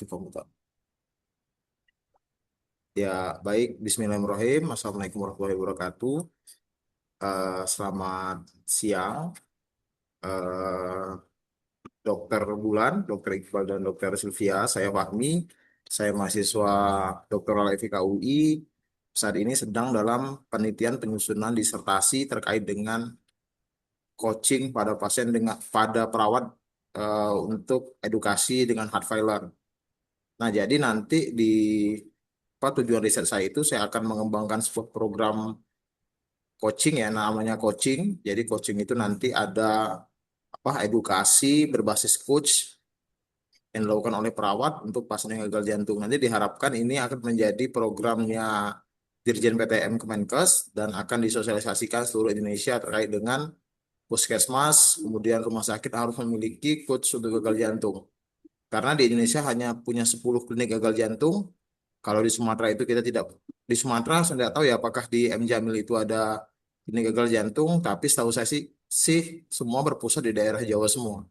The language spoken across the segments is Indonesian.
Aktif komputer. Ya, baik. Bismillahirrahmanirrahim. Assalamualaikum warahmatullahi wabarakatuh. Selamat siang, eh, Dokter Bulan, Dokter Iqbal, dan Dokter Sylvia. Saya Fahmi. Saya mahasiswa doktoral FIK UI. Saat ini sedang dalam penelitian penyusunan disertasi terkait dengan coaching pada pasien dengan pada perawat untuk edukasi dengan heart failure. Nah, jadi nanti di apa tujuan riset saya itu saya akan mengembangkan sebuah program coaching ya namanya coaching. Jadi coaching itu nanti ada apa edukasi berbasis coach yang dilakukan oleh perawat untuk pasien yang gagal jantung. Nanti diharapkan ini akan menjadi programnya Dirjen PTM Kemenkes dan akan disosialisasikan seluruh Indonesia terkait dengan puskesmas, kemudian rumah sakit harus memiliki coach untuk gagal jantung. Karena di Indonesia hanya punya 10 klinik gagal jantung. Kalau di Sumatera itu kita tidak, di Sumatera saya tidak tahu ya apakah di M Jamil itu ada klinik gagal jantung, tapi setahu saya sih semua berpusat di daerah Jawa semua.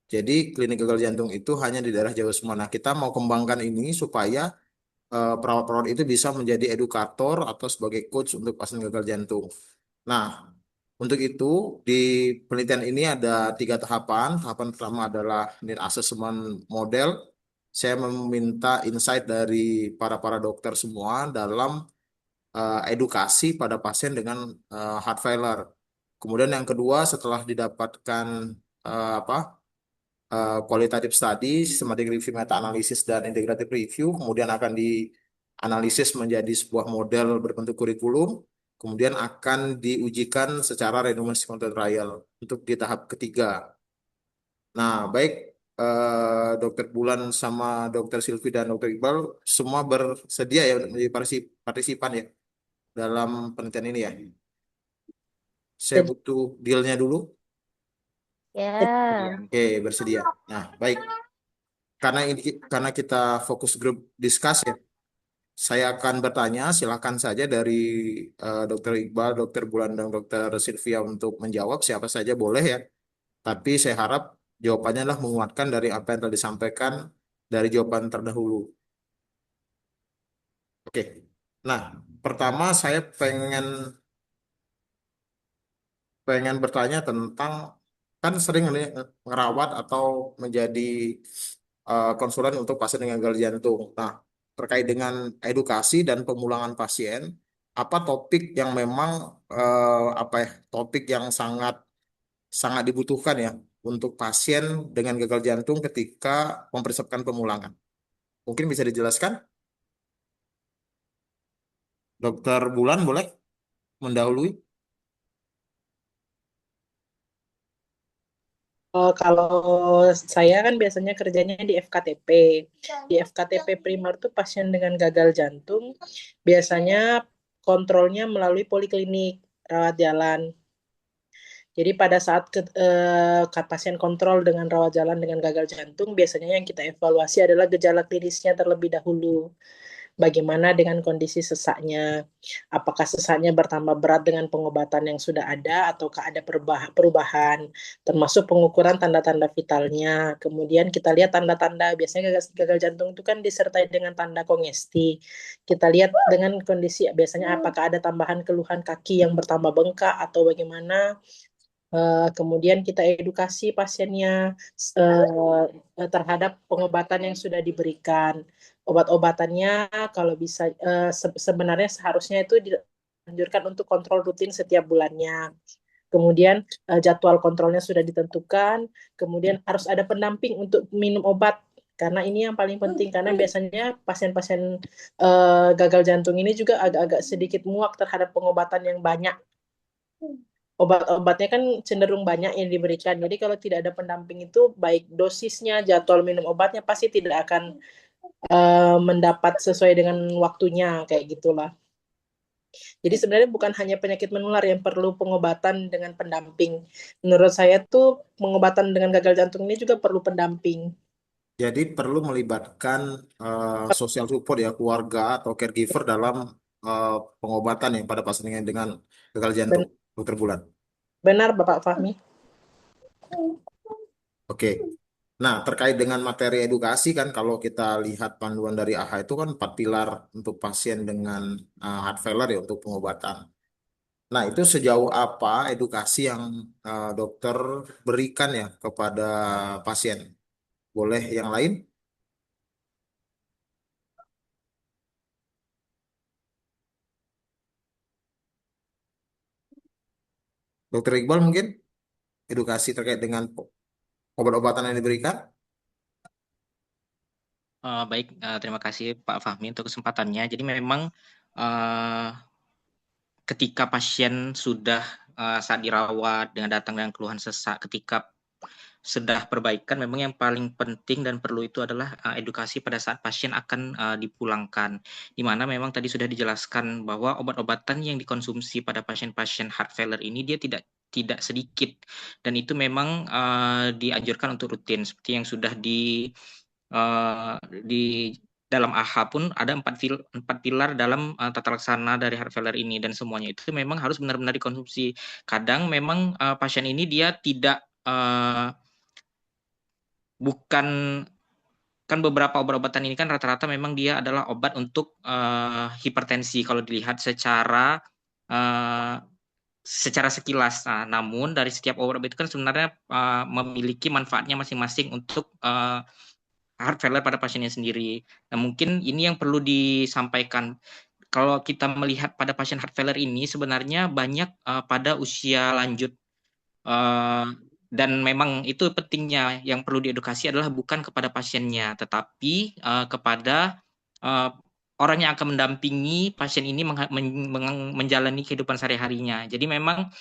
Jadi klinik gagal jantung itu hanya di daerah Jawa semua. Nah, kita mau kembangkan ini supaya perawat-perawat itu bisa menjadi edukator atau sebagai coach untuk pasien gagal jantung. Nah, untuk itu di penelitian ini ada 3 tahapan. Tahapan pertama adalah need assessment model. Saya meminta insight dari para dokter semua dalam edukasi pada pasien dengan heart failure. Kemudian yang kedua setelah didapatkan apa qualitative study, systematic review, meta-analisis, dan integrative review, kemudian akan dianalisis menjadi sebuah model berbentuk kurikulum, kemudian akan diujikan secara randomized control trial untuk di tahap ketiga. Nah, baik Dokter Bulan sama Dokter Silvi dan Dokter Iqbal semua bersedia ya untuk menjadi partisipan ya dalam penelitian ini ya. Saya Jadi, butuh dealnya dulu. ya, Oke, bersedia. Nah, baik. Karena kita fokus grup discuss ya. Saya akan bertanya, silakan saja dari Dokter Iqbal, Dokter Bulan, dan Dokter Sylvia untuk menjawab siapa saja boleh ya. Tapi saya harap jawabannya adalah menguatkan dari apa yang telah disampaikan dari jawaban terdahulu. Oke. Nah, pertama saya pengen bertanya tentang kan sering nih ngerawat atau menjadi konsulen untuk pasien dengan gagal jantung. Nah, terkait dengan edukasi dan pemulangan pasien, apa topik yang memang apa ya topik yang sangat sangat dibutuhkan ya untuk pasien dengan gagal jantung ketika mempersiapkan pemulangan? Mungkin bisa dijelaskan, Dokter Bulan boleh mendahului? kalau saya kan biasanya kerjanya di FKTP. Di FKTP primer tuh pasien dengan gagal jantung biasanya kontrolnya melalui poliklinik rawat jalan. Jadi pada saat pasien kontrol dengan rawat jalan dengan gagal jantung, biasanya yang kita evaluasi adalah gejala klinisnya terlebih dahulu. Bagaimana dengan kondisi sesaknya? Apakah sesaknya bertambah berat dengan pengobatan yang sudah ada ataukah ada perubahan, termasuk pengukuran tanda-tanda vitalnya. Kemudian kita lihat tanda-tanda, biasanya gagal jantung itu kan disertai dengan tanda kongesti. Kita lihat dengan kondisi biasanya apakah ada tambahan keluhan kaki yang bertambah bengkak atau bagaimana. Kemudian kita edukasi pasiennya terhadap pengobatan yang sudah diberikan. Obat-obatannya kalau bisa sebenarnya seharusnya itu dianjurkan untuk kontrol rutin setiap bulannya. Kemudian jadwal kontrolnya sudah ditentukan. Kemudian harus ada pendamping untuk minum obat karena ini yang paling penting karena biasanya pasien-pasien gagal jantung ini juga agak-agak sedikit muak terhadap pengobatan yang banyak. Obat-obatnya kan cenderung banyak yang diberikan. Jadi kalau tidak ada pendamping itu baik dosisnya, jadwal minum obatnya pasti tidak akan mendapat sesuai dengan waktunya kayak gitulah. Jadi sebenarnya bukan hanya penyakit menular yang perlu pengobatan dengan pendamping. Menurut saya tuh pengobatan dengan gagal jantung ini juga perlu pendamping. Jadi perlu melibatkan social support ya keluarga atau caregiver dalam eh, pengobatan yang pada pasien dengan gagal jantung, Ben- Dokter Bulan. Benar Bapak Fahmi? Oke. Nah, terkait dengan materi edukasi kan, kalau kita lihat panduan dari AHA itu kan 4 pilar untuk pasien dengan heart failure ya untuk pengobatan. Nah, itu sejauh apa edukasi yang dokter berikan ya kepada pasien? Boleh yang lain? Dokter Iqbal mungkin edukasi terkait dengan obat-obatan yang diberikan? Baik, terima kasih Pak Fahmi untuk kesempatannya. Jadi memang eh, ketika pasien sudah saat dirawat dengan datang dengan keluhan sesak, ketika sudah perbaikan, memang yang paling penting dan perlu itu adalah edukasi pada saat pasien akan dipulangkan. Di mana memang tadi sudah dijelaskan bahwa obat-obatan yang dikonsumsi pada pasien-pasien heart failure ini dia tidak tidak sedikit, dan itu memang dianjurkan untuk rutin seperti yang sudah di dalam AHA pun ada empat pilar dalam tata laksana dari heart failure ini, dan semuanya itu memang harus benar-benar dikonsumsi. Kadang memang pasien ini dia tidak bukan kan beberapa obat-obatan ini kan rata-rata memang dia adalah obat untuk hipertensi kalau dilihat uh, secara sekilas. Nah, namun dari setiap obat itu kan sebenarnya memiliki manfaatnya masing-masing untuk heart failure pada pasiennya sendiri. Nah, mungkin ini yang perlu disampaikan. Kalau kita melihat pada pasien heart failure ini sebenarnya banyak pada usia lanjut. Eh, dan memang itu pentingnya, yang perlu diedukasi adalah bukan kepada pasiennya, tetapi kepada eh, orang yang akan mendampingi pasien ini menjalani kehidupan sehari-harinya. Jadi memang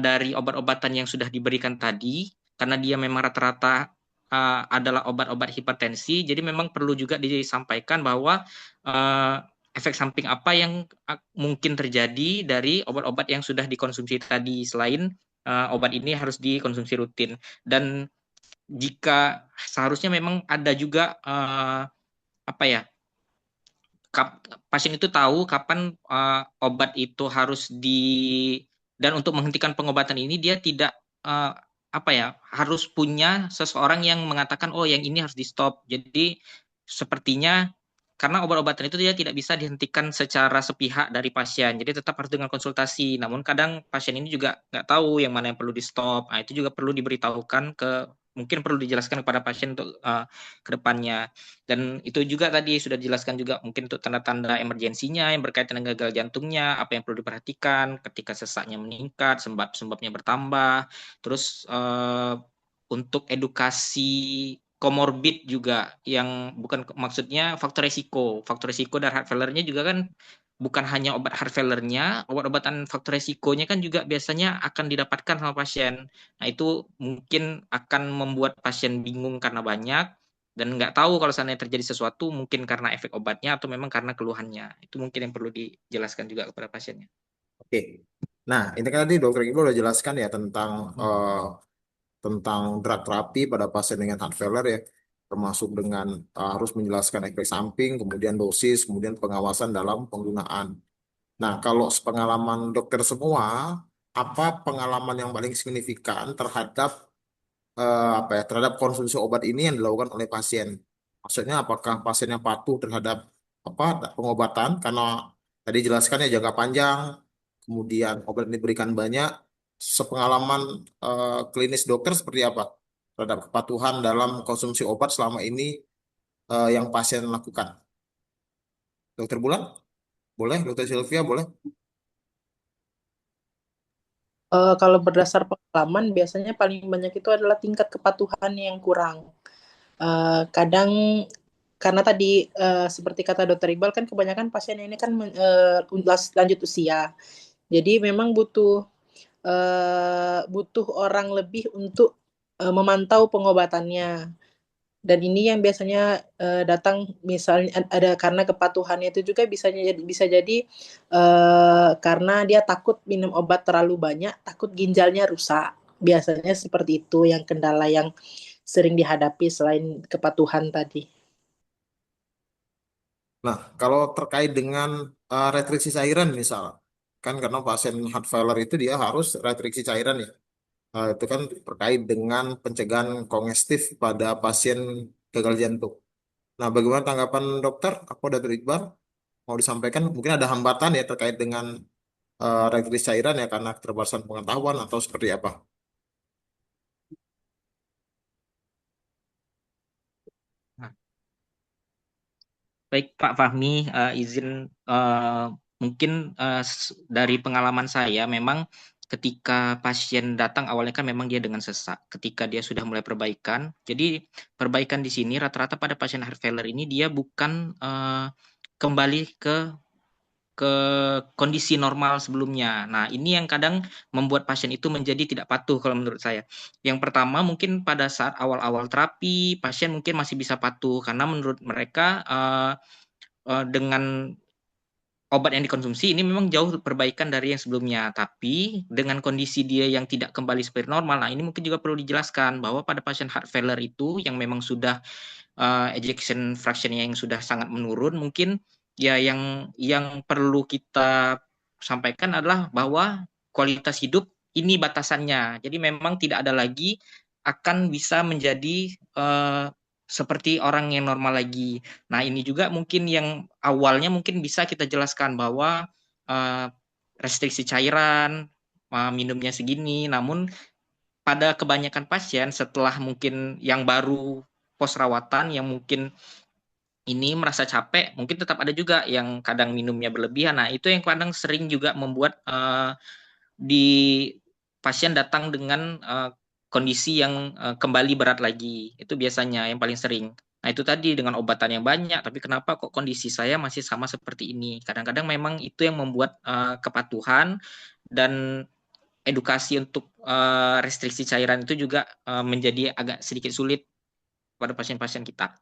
dari obat-obatan yang sudah diberikan tadi, karena dia memang rata-rata adalah obat-obat hipertensi, jadi memang perlu juga disampaikan bahwa eh, efek samping apa yang mungkin terjadi dari obat-obat yang sudah dikonsumsi tadi, selain obat ini harus dikonsumsi rutin. Dan jika seharusnya memang ada juga apa ya, pasien itu tahu kapan obat itu harus dan untuk menghentikan pengobatan ini dia tidak uh, apa ya, harus punya seseorang yang mengatakan oh yang ini harus di stop. Jadi sepertinya karena obat-obatan itu dia tidak bisa dihentikan secara sepihak dari pasien, jadi tetap harus dengan konsultasi. Namun kadang pasien ini juga nggak tahu yang mana yang perlu di stop. Nah, itu juga perlu diberitahukan mungkin perlu dijelaskan kepada pasien untuk ke depannya. Dan itu juga tadi sudah dijelaskan juga mungkin untuk tanda-tanda emergensinya yang berkaitan dengan gagal jantungnya, apa yang perlu diperhatikan ketika sesaknya meningkat, sembabnya bertambah. Terus untuk edukasi komorbid juga, yang bukan maksudnya faktor resiko. Faktor resiko dari heart failure-nya juga kan bukan hanya obat heart failure-nya, obat-obatan faktor resikonya kan juga biasanya akan didapatkan sama pasien. Nah, itu mungkin akan membuat pasien bingung karena banyak, dan nggak tahu kalau seandainya terjadi sesuatu mungkin karena efek obatnya atau memang karena keluhannya. Itu mungkin yang perlu dijelaskan juga kepada pasiennya. Oke. Nah, ini kan tadi dokter Iqbal udah jelaskan ya tentang drug terapi pada pasien dengan heart failure ya, termasuk dengan harus menjelaskan efek samping, kemudian dosis, kemudian pengawasan dalam penggunaan. Nah, kalau sepengalaman dokter semua, apa pengalaman yang paling signifikan terhadap apa ya, terhadap konsumsi obat ini yang dilakukan oleh pasien? Maksudnya apakah pasiennya patuh terhadap apa pengobatan karena tadi jelaskan ya jangka panjang, kemudian obat ini diberikan banyak, sepengalaman klinis dokter seperti apa terhadap kepatuhan dalam konsumsi obat selama ini yang pasien lakukan? Dokter Bulan, boleh? Dokter Sylvia, boleh? Kalau berdasar pengalaman, biasanya paling banyak itu adalah tingkat kepatuhan yang kurang. Kadang karena tadi seperti kata Dokter Iqbal kan kebanyakan pasien ini kan lanjut usia. Jadi memang butuh orang lebih untuk memantau pengobatannya. Dan ini yang biasanya datang misalnya ada karena kepatuhannya itu juga bisa jadi karena dia takut minum obat terlalu banyak, takut ginjalnya rusak. Biasanya seperti itu yang kendala yang sering dihadapi selain kepatuhan tadi. Nah, kalau terkait dengan restriksi cairan misal, kan karena pasien heart failure itu dia harus restriksi cairan ya. Itu kan terkait dengan pencegahan kongestif pada pasien gagal jantung. Nah, bagaimana tanggapan dokter? Apa Dr. Iqbal mau disampaikan? Mungkin ada hambatan ya terkait dengan retrilis cairan ya karena keterbatasan pengetahuan atau seperti apa? Nah, baik Pak Fahmi, izin mungkin dari pengalaman saya memang ketika pasien datang awalnya kan memang dia dengan sesak. Ketika dia sudah mulai perbaikan, jadi perbaikan di sini rata-rata pada pasien heart failure ini dia bukan kembali ke kondisi normal sebelumnya. Nah, ini yang kadang membuat pasien itu menjadi tidak patuh kalau menurut saya. Yang pertama mungkin pada saat awal-awal terapi, pasien mungkin masih bisa patuh karena menurut mereka dengan obat yang dikonsumsi ini memang jauh perbaikan dari yang sebelumnya. Tapi dengan kondisi dia yang tidak kembali seperti normal, nah ini mungkin juga perlu dijelaskan bahwa pada pasien heart failure itu yang memang sudah ejection fraction-nya yang sudah sangat menurun, mungkin ya yang perlu kita sampaikan adalah bahwa kualitas hidup ini batasannya. Jadi memang tidak ada lagi akan bisa menjadi seperti orang yang normal lagi. Nah, ini juga mungkin yang awalnya mungkin bisa kita jelaskan bahwa uh, restriksi cairan, minumnya segini, namun pada kebanyakan pasien setelah mungkin yang baru pos rawatan yang mungkin ini merasa capek, mungkin tetap ada juga yang kadang minumnya berlebihan. Nah, itu yang kadang sering juga membuat di pasien datang dengan kondisi yang kembali berat lagi. Itu biasanya yang paling sering. Nah, itu tadi dengan obatan yang banyak, tapi kenapa kok kondisi saya masih sama seperti ini? Kadang-kadang memang itu yang membuat kepatuhan dan edukasi untuk restriksi cairan itu juga menjadi agak sedikit sulit pada pasien-pasien kita.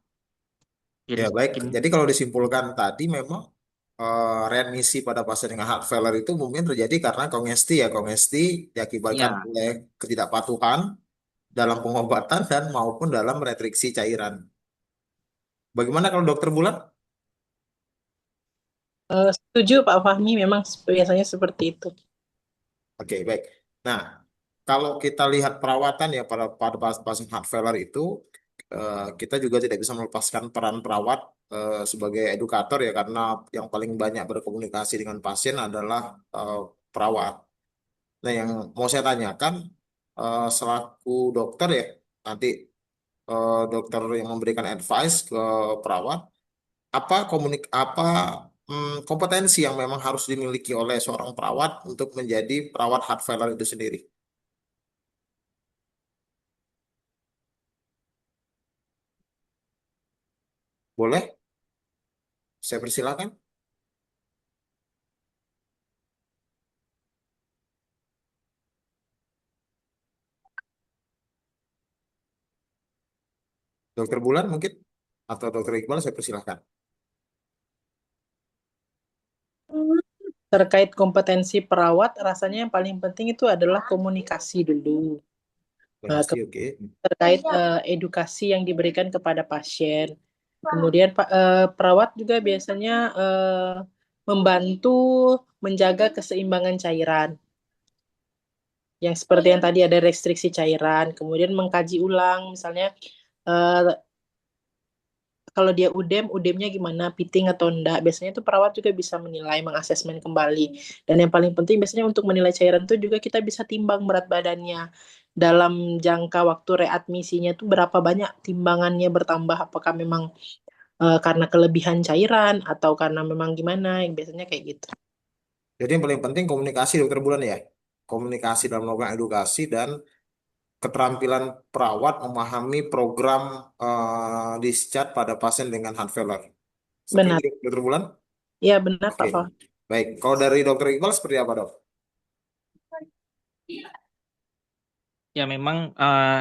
Jadi Ya, baik. mungkin Jadi kalau disimpulkan tadi memang remisi pada pasien dengan heart failure itu mungkin terjadi karena kongesti ya. Kongesti diakibatkan ya, oleh ketidakpatuhan dalam pengobatan dan maupun dalam retriksi cairan. Bagaimana kalau dokter Bulan? Setuju Pak Fahmi, memang biasanya seperti itu. Oke, baik. Nah, kalau kita lihat perawatan ya pada pasien heart failure itu, kita juga tidak bisa melepaskan peran perawat sebagai edukator ya, karena yang paling banyak berkomunikasi dengan pasien adalah perawat. Nah, yang mau saya tanyakan, selaku dokter ya, nanti dokter yang memberikan advice ke perawat, apa kompetensi yang memang harus dimiliki oleh seorang perawat untuk menjadi perawat heart failure itu sendiri? Boleh? Saya persilakan. Dokter Bulan mungkin? Atau Dokter Iqbal, saya persilahkan. Terkait kompetensi perawat, rasanya yang paling penting itu adalah komunikasi dulu. Donasi, oke. Terkait edukasi yang diberikan kepada pasien. Kemudian perawat juga biasanya membantu menjaga keseimbangan cairan. Yang seperti yang tadi ada restriksi cairan, kemudian mengkaji ulang, misalnya eh, kalau dia udemnya gimana, piting atau enggak. Biasanya itu perawat juga bisa menilai, mengasesmen kembali. Dan yang paling penting biasanya untuk menilai cairan itu juga kita bisa timbang berat badannya. Dalam jangka waktu readmisinya itu berapa banyak timbangannya bertambah, apakah memang karena kelebihan cairan atau karena memang gimana, yang biasanya kayak gitu. Jadi yang paling penting komunikasi Dokter Bulan ya. Komunikasi dalam melakukan edukasi dan keterampilan perawat memahami program discharge pada pasien dengan heart failure. Seperti Benar. itu Dokter Bulan? Ya, benar Oke. Pak Fah. Baik. Kalau dari Dokter Iqbal seperti apa dok? ya memang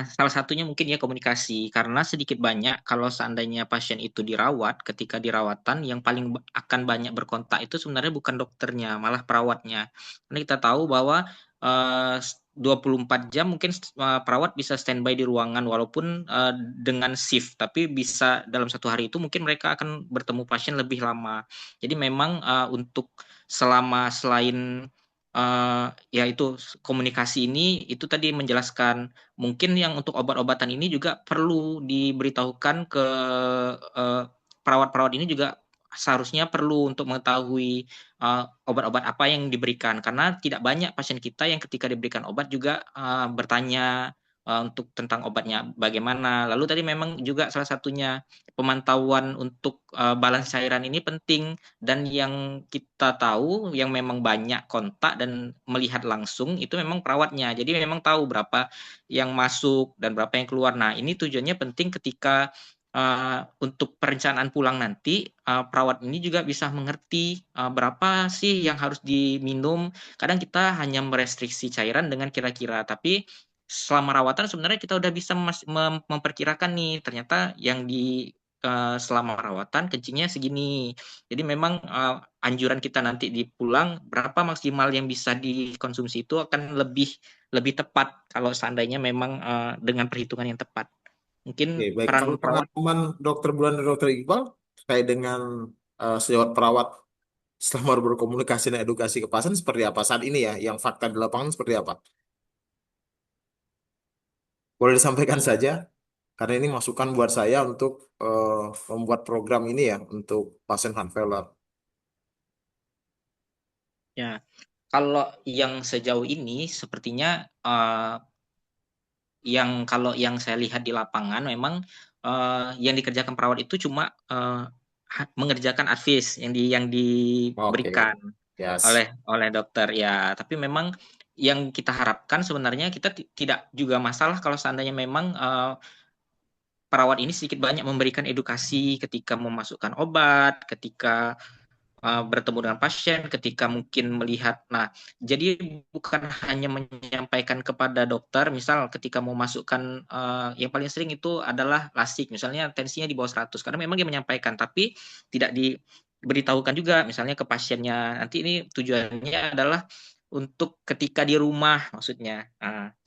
salah satunya mungkin ya komunikasi karena sedikit banyak kalau seandainya pasien itu dirawat ketika dirawatan yang paling akan banyak berkontak itu sebenarnya bukan dokternya malah perawatnya. Karena kita tahu bahwa eh, 24 jam mungkin perawat bisa standby di ruangan walaupun dengan shift tapi bisa dalam satu hari itu mungkin mereka akan bertemu pasien lebih lama. Jadi memang untuk selama selain ya itu komunikasi ini itu tadi menjelaskan mungkin yang untuk obat-obatan ini juga perlu diberitahukan ke perawat-perawat ini juga seharusnya perlu untuk mengetahui obat-obat apa yang diberikan karena tidak banyak pasien kita yang ketika diberikan obat juga bertanya untuk tentang obatnya bagaimana. Lalu tadi memang juga salah satunya pemantauan untuk balance cairan ini penting dan yang kita tahu yang memang banyak kontak dan melihat langsung itu memang perawatnya. Jadi memang tahu berapa yang masuk dan berapa yang keluar. Nah, ini tujuannya penting ketika untuk perencanaan pulang nanti perawat ini juga bisa mengerti berapa sih yang harus diminum. Kadang kita hanya merestriksi cairan dengan kira-kira, tapi selama rawatan sebenarnya kita udah bisa memperkirakan nih ternyata yang di selama perawatan kencingnya segini. Jadi memang anjuran kita nanti di pulang berapa maksimal yang bisa dikonsumsi itu akan lebih lebih tepat kalau seandainya memang dengan perhitungan yang tepat. Oke, Mungkin baik. Kalau peran perawat pengalaman Dokter Bulan dan Dokter Iqbal terkait dengan sejawat perawat selama berkomunikasi dan edukasi ke pasien seperti apa saat ini ya? Yang fakta di lapangan seperti apa? Boleh disampaikan saja, karena ini masukan buat saya untuk membuat program ini ya untuk pasien heart failure. ya. Kalau yang sejauh ini sepertinya yang kalau yang saya lihat di lapangan memang yang dikerjakan perawat itu cuma mengerjakan advice yang Oke, diberikan yes. oleh dokter ya. Tapi memang yang kita harapkan sebenarnya kita tidak juga masalah kalau seandainya memang perawat ini sedikit banyak memberikan edukasi ketika memasukkan obat, ketika bertemu dengan pasien ketika mungkin melihat. Nah, jadi bukan hanya menyampaikan kepada dokter, misal ketika mau masukkan yang paling sering itu adalah lasik, misalnya tensinya di bawah 100, karena memang dia menyampaikan, tapi tidak diberitahukan juga misalnya ke pasiennya. Nanti ini tujuannya adalah untuk ketika di rumah maksudnya.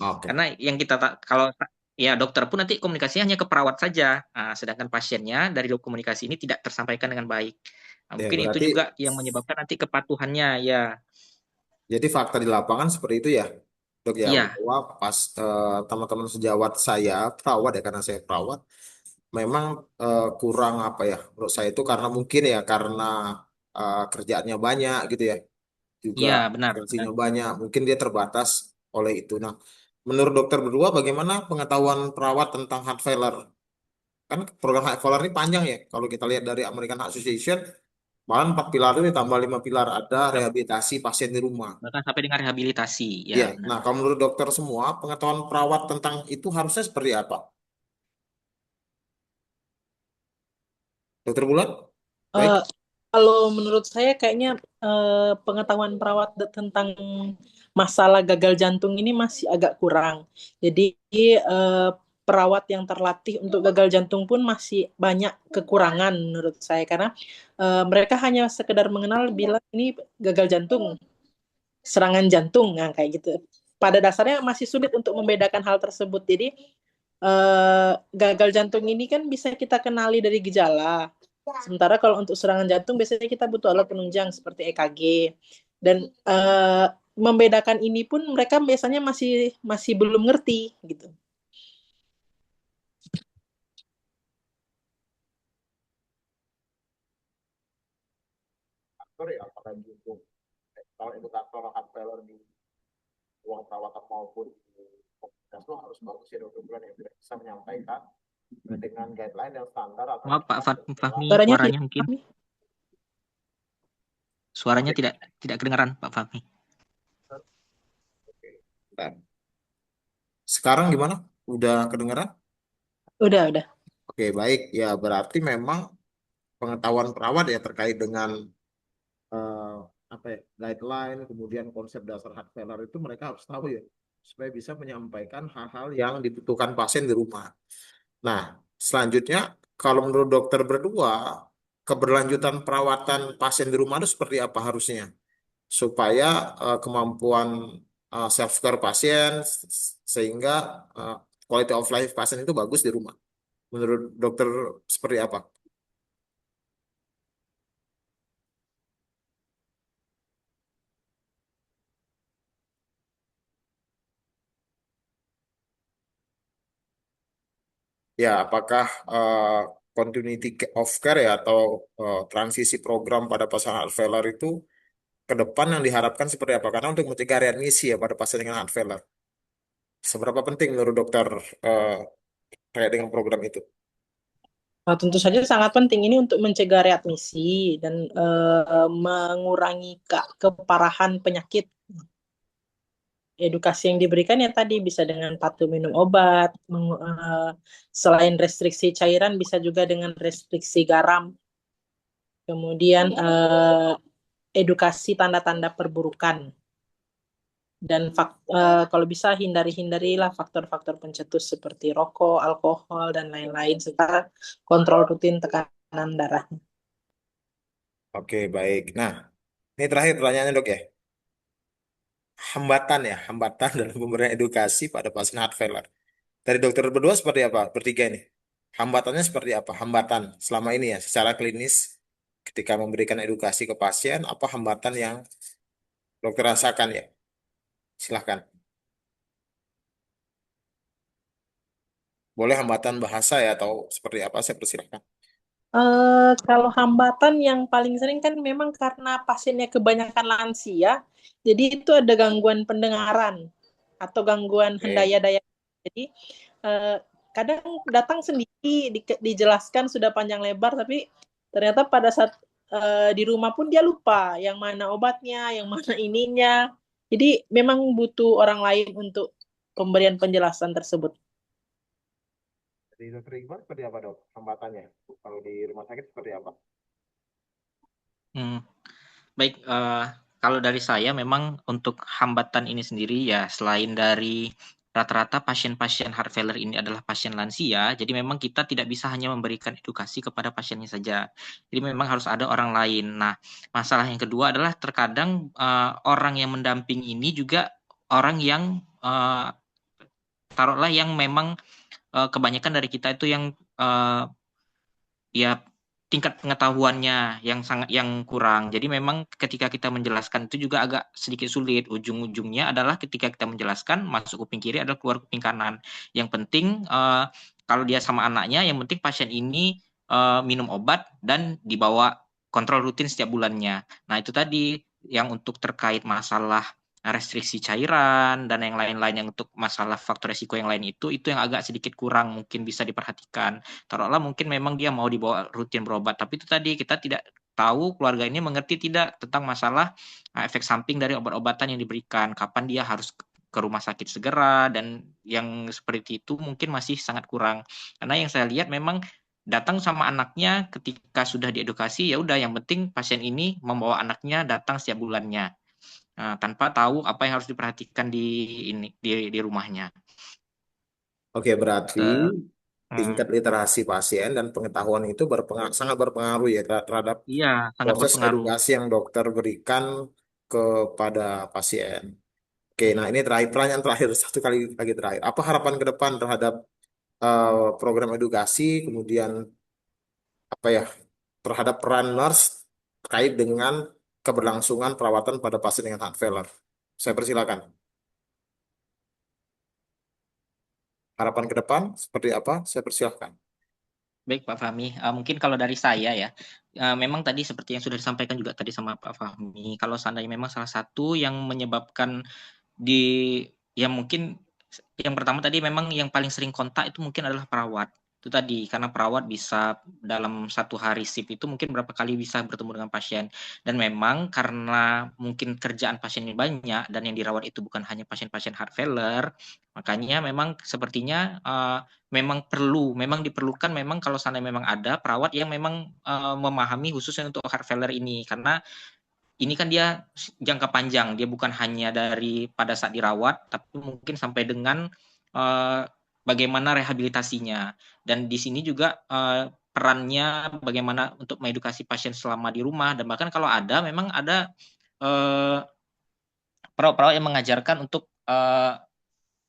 Oke. Karena yang kita kalau ya dokter pun nanti komunikasinya hanya ke perawat saja, sedangkan pasiennya dari komunikasi ini tidak tersampaikan dengan baik. Nah, Ya, mungkin itu berarti juga yang menyebabkan nanti kepatuhannya ya. jadi fakta di lapangan seperti itu ya, dok ya, Iya, bahwa pas teman-teman sejawat saya perawat ya karena saya perawat, memang kurang apa ya, menurut saya itu karena mungkin ya karena kerjaannya banyak gitu ya, juga iya benar, benar. tensinya banyak, mungkin dia terbatas oleh itu. Nah, menurut dokter berdua bagaimana pengetahuan perawat tentang heart failure? Kan program heart failure ini panjang ya, kalau kita lihat dari American Heart Association, malah 4 pilar itu tambah 5 pilar, ada rehabilitasi pasien di rumah. Bahkan sampai dengan rehabilitasi, ya Ya, benar. nah kalau menurut dokter semua, pengetahuan perawat tentang itu harusnya seperti apa? Dokter Bulan? Baik. Eh, Kalau menurut saya kayaknya pengetahuan perawat tentang masalah gagal jantung ini masih agak kurang. Jadi perawat yang terlatih untuk gagal jantung pun masih banyak kekurangan menurut saya karena mereka hanya sekedar mengenal bilang ini gagal jantung, serangan jantung, nah kayak gitu. Pada dasarnya masih sulit untuk membedakan hal tersebut. Jadi gagal jantung ini kan bisa kita kenali dari gejala. Sementara kalau untuk serangan jantung biasanya kita butuh alat penunjang seperti EKG. Dan membedakan ini pun mereka biasanya masih masih belum ngerti gitu. Faktor ya, apalagi untuk kalau indikator heart failure di ruang perawatan maupun di komunitas itu harus bagus ya dokter Bulan yang tidak bisa menyampaikan dengan guideline yang standar atau Maaf Pak yang jelas. Fahmi, Suaranya suaranya mungkin tidak. suaranya Oke. tidak tidak kedengaran Pak Fahmi. Bentar. Sekarang gimana? Udah kedengeran? Udah. Oke, baik. Ya, berarti memang pengetahuan perawat ya terkait dengan eh, apa ya, guideline, kemudian konsep dasar heart failure itu mereka harus tahu ya, supaya bisa menyampaikan hal-hal yang dibutuhkan pasien di rumah. Nah, selanjutnya, kalau menurut dokter berdua, keberlanjutan perawatan pasien di rumah itu seperti apa harusnya? Supaya kemampuan self care pasien sehingga eh, quality of life pasien itu bagus di rumah. Menurut dokter seperti apa? ya apakah continuity of care ya atau transisi program pada pasien heart failure itu ke depan yang diharapkan seperti apa? Karena untuk mencegah readmisi ya pada pasien dengan heart failure. Seberapa penting menurut dokter eh, terkait dengan program itu? Nah, tentu saja sangat penting ini untuk mencegah readmisi dan mengurangi keparahan penyakit. Edukasi yang diberikan ya tadi bisa dengan patuh minum obat, selain restriksi cairan bisa juga dengan restriksi garam. Kemudian edukasi tanda-tanda perburukan dan kalau bisa hindarilah faktor-faktor pencetus seperti rokok, alkohol dan lain-lain serta kontrol rutin tekanan darah. Oke, baik. Nah, ini terakhir pertanyaannya dok ya. Hambatan ya, hambatan dalam pemberian edukasi pada pasien heart failure. Dari dokter berdua seperti apa? Bertiga ini. Hambatannya seperti apa? Hambatan selama ini ya, secara klinis ketika memberikan edukasi ke pasien, apa hambatan yang dokter rasakan ya? Silahkan. Boleh hambatan bahasa ya atau seperti apa? Saya persilahkan. Kalau hambatan yang paling sering kan memang karena pasiennya kebanyakan lansia, jadi itu ada gangguan pendengaran atau gangguan Oke. hendaya-daya. Jadi eh, kadang datang sendiri dijelaskan sudah panjang lebar, tapi ternyata pada saat di rumah pun dia lupa yang mana obatnya, yang mana ininya. Jadi memang butuh orang lain untuk pemberian penjelasan tersebut. Dari dokter Iqbal seperti apa dok? Hambatannya. Kalau di rumah sakit seperti apa? Hmm, baik, kalau dari saya memang untuk hambatan ini sendiri ya selain dari rata-rata pasien-pasien heart failure ini adalah pasien lansia, jadi memang kita tidak bisa hanya memberikan edukasi kepada pasiennya saja. Jadi memang harus ada orang lain. Nah, masalah yang kedua adalah terkadang orang yang mendampingi ini juga orang yang taruhlah yang memang kebanyakan dari kita itu yang ya tingkat pengetahuannya yang kurang. Jadi memang ketika kita menjelaskan itu juga agak sedikit sulit. Ujung-ujungnya adalah ketika kita menjelaskan masuk kuping kiri adalah keluar kuping kanan. Yang penting kalau dia sama anaknya, yang penting pasien ini minum obat dan dibawa kontrol rutin setiap bulannya. Nah, itu tadi yang untuk terkait masalah restriksi cairan dan yang lain-lain yang untuk masalah faktor resiko yang lain itu yang agak sedikit kurang mungkin bisa diperhatikan. Taruhlah mungkin memang dia mau dibawa rutin berobat, tapi itu tadi kita tidak tahu keluarga ini mengerti tidak tentang masalah efek samping dari obat-obatan yang diberikan, kapan dia harus ke rumah sakit segera dan yang seperti itu mungkin masih sangat kurang. Karena yang saya lihat memang datang sama anaknya ketika sudah diedukasi ya udah yang penting pasien ini membawa anaknya datang setiap bulannya. Nah, tanpa tahu apa yang harus diperhatikan di rumahnya. Oke, berarti Ter- tingkat literasi pasien dan pengetahuan itu sangat berpengaruh ya terhadap iya, sangat proses berpengaruh. edukasi yang dokter berikan kepada pasien. Oke, nah ini terakhir pertanyaan terakhir satu kali lagi terakhir. Apa harapan ke depan terhadap program edukasi, kemudian apa ya terhadap peran nurse terkait dengan keberlangsungan perawatan pada pasien dengan heart failure? Saya persilakan. Harapan ke depan seperti apa? Saya persilakan. Baik Pak Fahmi, mungkin kalau dari saya ya, memang tadi seperti yang sudah disampaikan juga tadi sama Pak Fahmi, kalau seandainya memang salah satu yang menyebabkan ya mungkin yang pertama tadi memang yang paling sering kontak itu mungkin adalah perawat. Itu tadi, karena perawat bisa dalam satu hari shift itu mungkin berapa kali bisa bertemu dengan pasien. Dan memang karena mungkin kerjaan pasien ini banyak dan yang dirawat itu bukan hanya pasien-pasien heart failure, makanya memang sepertinya memang diperlukan memang kalau seandainya memang ada perawat yang memang memahami khususnya untuk heart failure ini. Karena ini kan dia jangka panjang, dia bukan hanya dari pada saat dirawat, tapi mungkin sampai dengan bagaimana rehabilitasinya. Dan di sini juga perannya bagaimana untuk mengedukasi pasien selama di rumah, dan bahkan kalau ada, memang ada eh, perawat-perawat yang mengajarkan untuk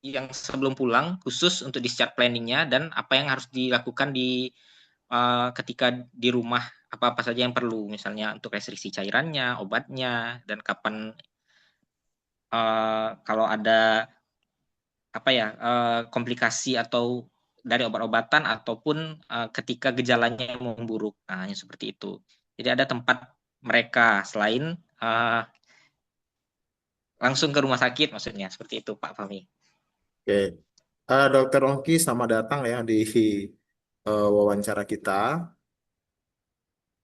yang sebelum pulang, khusus untuk discharge planningnya, dan apa yang harus dilakukan ketika di rumah, apa-apa saja yang perlu, misalnya untuk restriksi cairannya, obatnya, dan kapan kalau ada apa ya komplikasi atau dari obat-obatan ataupun ketika gejalanya memburuk. Nah, yang seperti itu. Jadi ada tempat mereka selain langsung ke rumah sakit, maksudnya seperti itu, Pak Fahmi. Oke. Dokter Ongki, selamat datang ya di wawancara kita.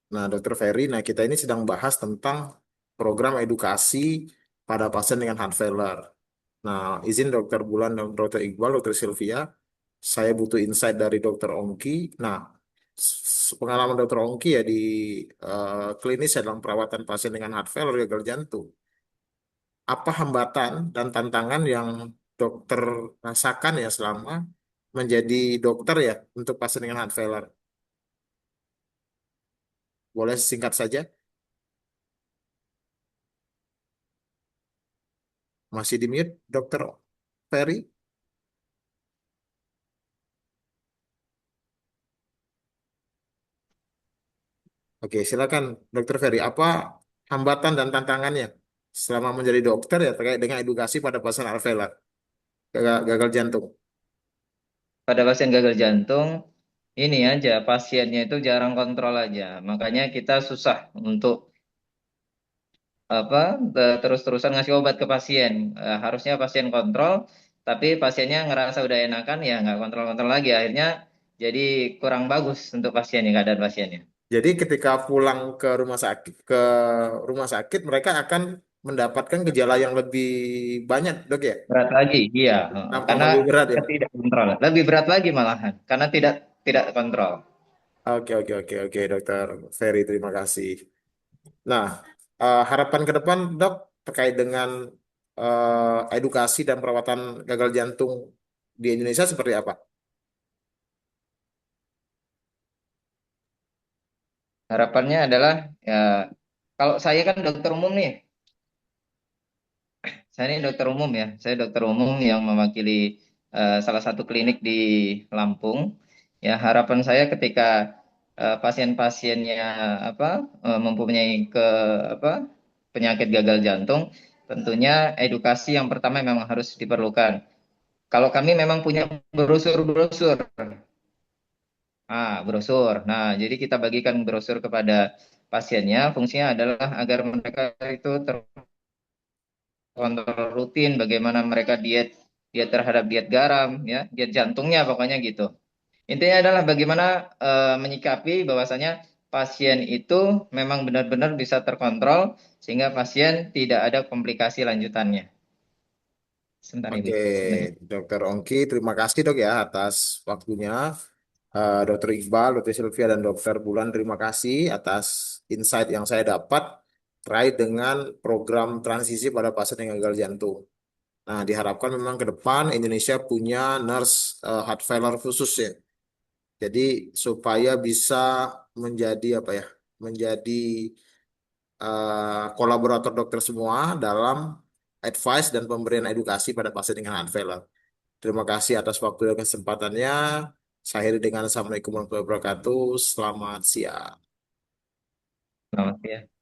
Nah, Dokter Ferry, nah kita ini sedang bahas tentang program edukasi pada pasien dengan heart failure. Nah, izin Dokter Bulan dan Dokter Iqbal, Dokter Sylvia, saya butuh insight dari Dokter Ongki. Nah, pengalaman Dokter Ongki ya di klinis ya dalam perawatan pasien dengan heart failure, gagal jantung. Apa hambatan dan tantangan yang dokter rasakan ya selama menjadi dokter ya untuk pasien dengan heart failure? Boleh singkat saja? Masih di mute, Dokter Ferry? Oke, silakan Dokter Ferry. Apa hambatan dan tantangannya selama menjadi dokter ya terkait dengan edukasi pada pasien heart failure, gagal jantung? Pada pasien gagal jantung, ini aja pasiennya itu jarang kontrol aja. Makanya kita susah untuk apa terus-terusan ngasih obat ke pasien. Harusnya pasien kontrol, tapi pasiennya ngerasa udah enakan ya nggak kontrol-kontrol lagi. Akhirnya jadi kurang bagus untuk pasiennya keadaan pasiennya. Jadi ketika pulang ke rumah sakit mereka akan mendapatkan gejala yang lebih banyak, Dok ya? Berat lagi, iya. Tampak Karena lebih berat ya. tidak kontrol. Lebih berat lagi malahan, karena tidak kontrol. Oke, oke, oke, oke, Dokter Ferry, terima kasih. Nah, harapan ke depan, Dok, terkait dengan edukasi dan perawatan gagal jantung di Indonesia seperti apa? Harapannya adalah ya kalau saya kan dokter umum nih. Saya ini dokter umum ya. Saya dokter umum yang mewakili salah satu klinik di Lampung. Ya, harapan saya ketika pasien-pasiennya apa mempunyai apa penyakit gagal jantung, tentunya edukasi yang pertama memang harus diperlukan. Kalau kami memang punya brosur-brosur. Brosur. Nah, jadi kita bagikan brosur kepada pasiennya. Fungsinya adalah agar mereka itu kontrol rutin, bagaimana mereka diet diet terhadap diet garam, ya, diet jantungnya pokoknya gitu. Intinya adalah bagaimana menyikapi bahwasanya pasien itu memang benar-benar bisa terkontrol sehingga pasien tidak ada komplikasi lanjutannya. Sebentar Oke, ini, sebentar. Dokter Ongki, terima kasih dok ya atas waktunya. Dokter Iqbal, Dokter Sylvia, dan Dokter Bulan, terima kasih atas insight yang saya dapat terkait dengan program transisi pada pasien yang gagal jantung. Nah, diharapkan memang ke depan Indonesia punya nurse heart failure khusus ya. Jadi supaya bisa menjadi apa ya? Menjadi kolaborator dokter semua dalam advice dan pemberian edukasi pada pasien dengan heart failure. Terima kasih atas waktu dan kesempatannya. Saya akhiri dengan Assalamualaikum warahmatullahi wabarakatuh. Selamat siang. Selamat ya.